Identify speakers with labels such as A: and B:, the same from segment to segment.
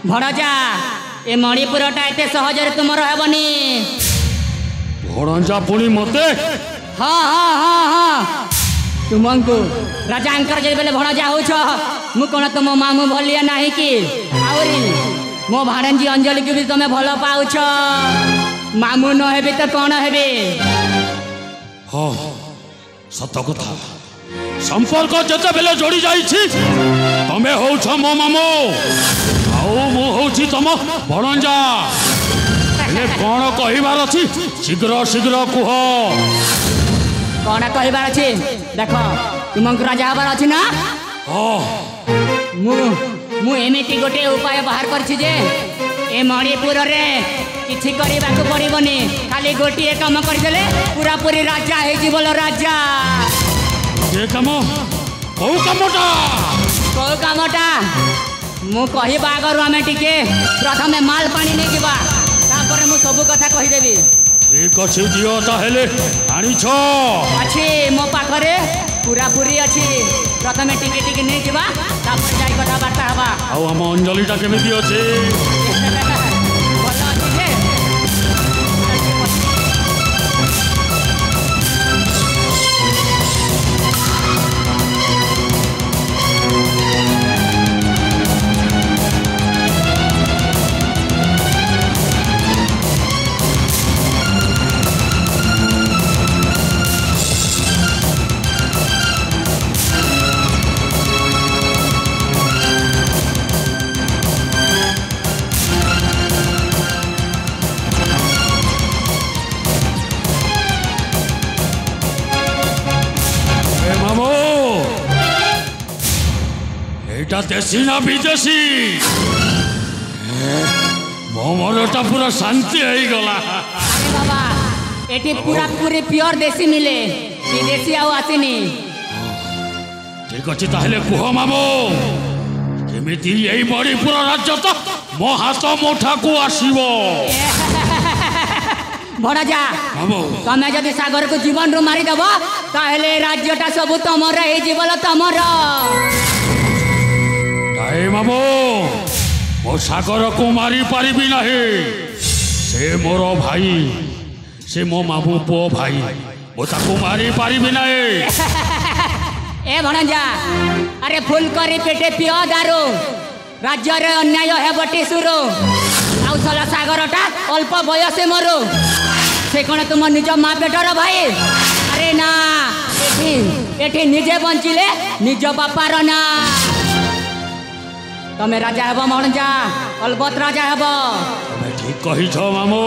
A: भणजा ए मणिपुरटा एते सहजरे तुमर हेबनी।
B: भणजा पुणी मते
A: हाँ हाँ हाँ हाँ तुमको राजांकर जे बेले भणजा होछ मु कोन तुम मामू भलिया नाही कि आउरी मो भाणंजी अंजलि के भी तुम भल पाउछ मामू न हेबे त कोन हेबे।
B: हाँ सत कथा संपर्क जते बेले जोड़ी जाइछि तमे होछ मो मामू आउ मु होछि तुम भणजा। हेले कोन कहिबार अछि शीघ्र शीघ्र कुह।
A: कौन कहबार अच्छे देख तुमको राजा हबार अच्छी ना। मु एमिति गोटे उपाय बाहर करछि जे ए मणिपुर रे किछि करबाक पड़िबनी खाली गोटे काम करदेले पूरा पूरी राजा हे जीवल राजा।
B: ए काम को कामटा
A: को कामटा मु कहबा आगर आमे टिके प्रथमे माल पानी नै जिबा तापर मु सब कथा कहि देबी।
B: ठीक अच्छे दियो ताहेले आनिछ
A: अच्छे मो पाखरे पूरा पूरी अच्छी प्रथमे टिके टिके नहीं जीवा तापर जाई कथा बार्ता हवा।
B: आउ हम अंजलिटा केमिति अछि
A: भल अछि जे
B: देशी ना विदेशी मो मनटा पूरा शांति हो गला।
A: अरे बाबा एटी पूरा पूरी प्योर देसी मिले विदेशी आउ आसिनी।
B: ठीक अच्छे ताहले कुह मामू केमिति एई मणिपुर राज्य तो मो हाथ मुठा को आसीबो।
A: भणजा
B: मामू
A: तमे जदि सागर को जीवन रो मारी दबो ताहले राज्यटा सब तमर हे जीवल तमर।
B: मामू मो सागर को मारी पारिबी नहीं से मोर भाई से मो मामू पो भाई मो ताको मारी पारिबी नहीं।
A: ए भणजा अरे फुल करी पेटे पियो दारू राज्य रे अन्याय है बटी सुरो आउ साला सागरटा अल्प बयसे मरो से कोन तुम निज माँ पेटर भाई। अरे ना एठी निजे बंचिले निज बापार ना तमे राजा हेब भणजा अलबत राजा हेब।
B: तमे ठीक कही छ मामू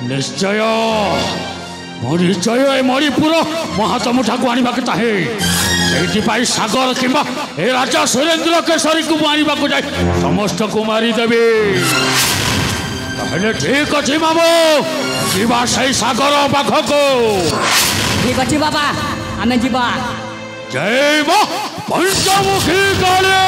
B: निश्चय निश्चय ए मणिपुर महात मुठा को आनिबा के चाहे सेठी पाई सागर किबा ए राजा सुरेंद्र केसरी को मारिबा को जाय समस्त को मारी देबे। ताहले ठीक अछि मामू जीवा सही सागर पाख को।
A: ठीक अछि बाबा आमे जीवा।
B: जय मां पंचमुखी काली।